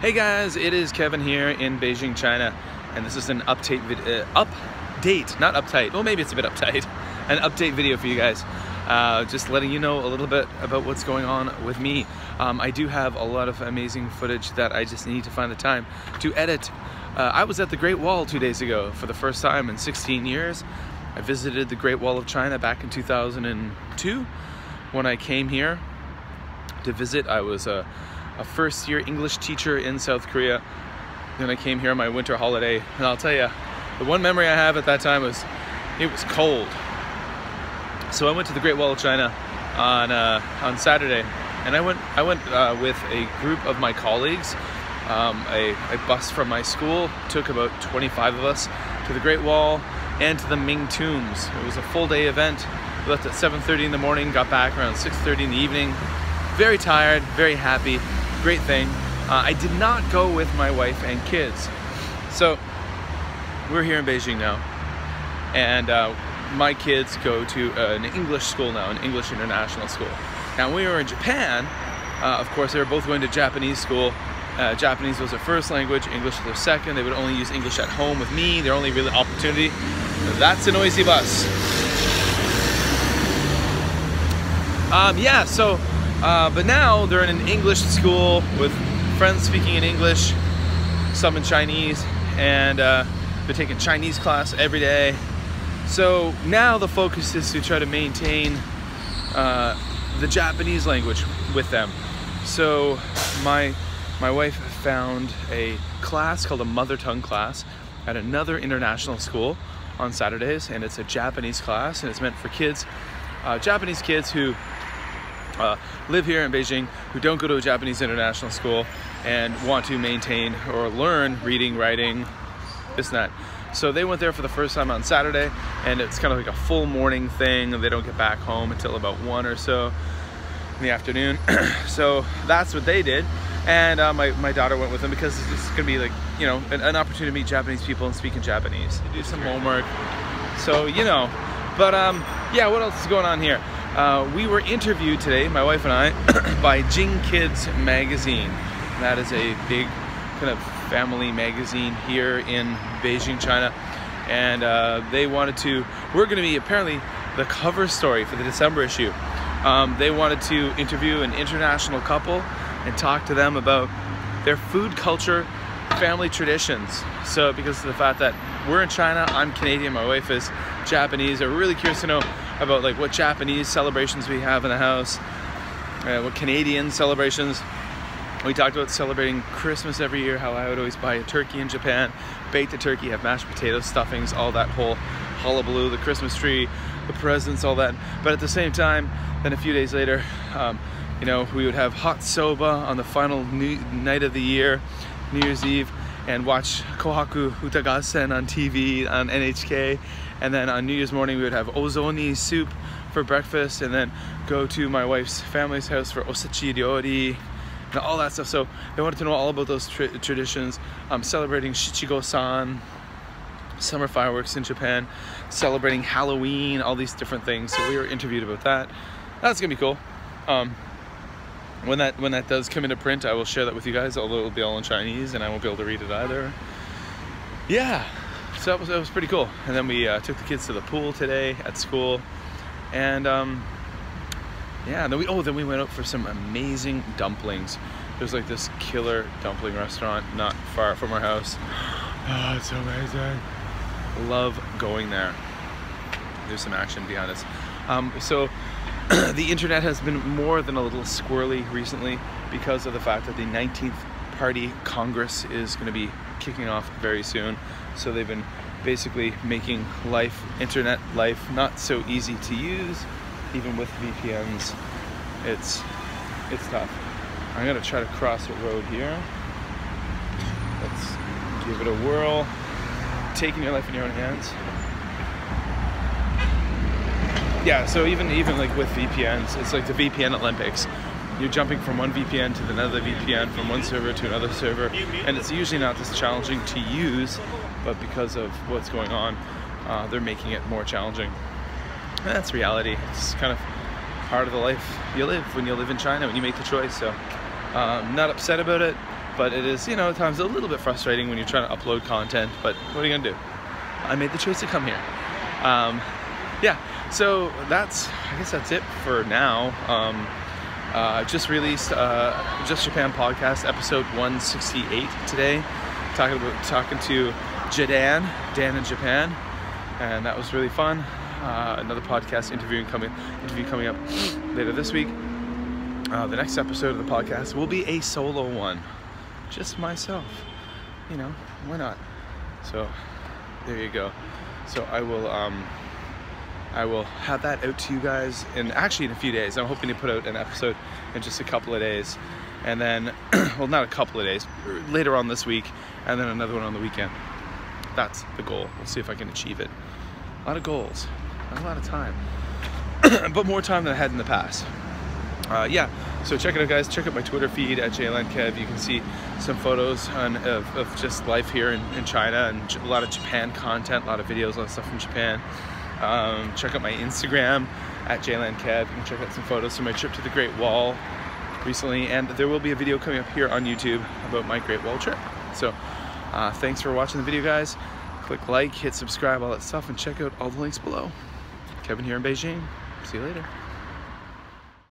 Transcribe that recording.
Hey guys, it is Kevin here in Beijing, China, and this is an update video, not uptight, well maybe it's a bit uptight, an update video for you guys. Just letting you know a little bit about what's going on with me. I do have a lot of amazing footage that I just need to find the time to edit. I was at the Great Wall 2 days ago for the first time in 16 years. I visited the Great Wall of China back in 2002. When I came here to visit, I was a first-year English teacher in South Korea. Then I came here on my winter holiday, and I'll tell you, the one memory I have at that time was it was cold. So I went to the Great Wall of China on Saturday, and I went with a group of my colleagues. A bus from my school took about 25 of us to the Great Wall and to the Ming Tombs. It was a full-day event. We left at 7:30 in the morning, got back around 6:30 in the evening. Very tired, very happy, great thing. I did not go with my wife and kids. So we're here in Beijing now, and my kids go to an English school now, an English international school. Now when we were in Japan, of course they were both going to Japanese school. Japanese was their first language, English was their second. They would only use English at home with me. Their only real opportunity. That's a noisy bus. But now they're in an English school with friends speaking in English, some in Chinese, and they're taking Chinese class every day. So now the focus is to try to maintain the Japanese language with them. So my wife found a class called a mother tongue class at another international school on Saturdays, and it's a Japanese class, and it's meant for kids, Japanese kids who live here in Beijing, who don't go to a Japanese international school and want to maintain or learn reading, writing, this and that. So they went there for the first time on Saturday, and it's kind of like a full morning thing, and they don't get back home until about 1 or so in the afternoon. So that's what they did, and my daughter went with them because it's gonna be like, you know, an opportunity to meet Japanese people and speak in Japanese, do some homework. So, you know, but yeah, what else is going on here? We were interviewed today, my wife and I, by Jing Kids magazine. That is a big kind of family magazine here in Beijing, China. And we're going to be apparently the cover story for the December issue. They wanted to interview an international couple and talk to them about their food culture, family traditions. So because of the fact that we're in China, I'm Canadian, my wife is Japanese, they're really curious to know about like what Japanese celebrations we have in the house, what Canadian celebrations. We talked about celebrating Christmas every year, how I would always buy a turkey in Japan, bake the turkey, have mashed potatoes, stuffings, all that whole hullabaloo, the Christmas tree, the presents, all that. But at the same time, then a few days later, you know, we would have hot soba on the final night of the year, New Year's Eve, and watch Kohaku Utagassen on TV on NHK. And then on New Year's morning, we would have ozoni soup for breakfast, and then go to my wife's family's house for osechi ryori and all that stuff. So they wanted to know all about those traditions, celebrating Shichigo-san, summer fireworks in Japan, celebrating Halloween, all these different things. So we were interviewed about that. That's gonna be cool. When that does come into print, I will share that with you guys, although it'll be all in Chinese and I won't be able to read it either. Yeah, so that was pretty cool. And then we took the kids to the pool today at school, and yeah, and then we went out for some amazing dumplings. There's like this killer dumpling restaurant not far from our house. Oh, it's so amazing. Love going there. There's some action behind us. So the internet has been more than a little squirrely recently because of the fact that the 19th Party Congress is going to be kicking off very soon. So they've been basically making internet life not so easy to use, even with VPNs. It's tough. I'm going to try to cross a road here. Let's give it a whirl. Taking your life in your own hands. Yeah, so even like with VPNs, it's like the VPN Olympics. You're jumping from one VPN to another VPN, from one server to another server, and it's usually not this challenging to use, but because of what's going on, they're making it more challenging. And that's reality. It's kind of part of the life you live when you live in China, when you make the choice. So not upset about it. but it is, you know, at times a little bit frustrating when you're trying to upload content, but what are you gonna do? I made the choice to come here. Yeah, so I guess that's it for now. I just released Just Japan podcast episode 168 today, talking to Dan in Japan, and that was really fun. Another podcast interview coming up later this week. The next episode of the podcast will be a solo one, just myself. You know, why not? So there you go. So I will have that out to you guys in a few days. I'm hoping to put out an episode in just a couple of days, and then well, not a couple of days, later on this week, and then another one on the weekend. That's the goal. We'll see if I can achieve it. A lot of goals, not a lot of time, but more time than I had in the past. Yeah, so check it out, guys. Check out my Twitter feed at BusanKevin. You can see some photos of just life here in China, and a lot of Japan content, a lot of videos, a lot of stuff from Japan. Check out my Instagram at BusanKevin. You can check out some photos from my trip to the Great Wall recently, and there will be a video coming up here on YouTube about my Great Wall trip. So thanks for watching the video, guys. Click like, hit subscribe, all that stuff, and check out all the links below. Kevin here in Beijing. See you later.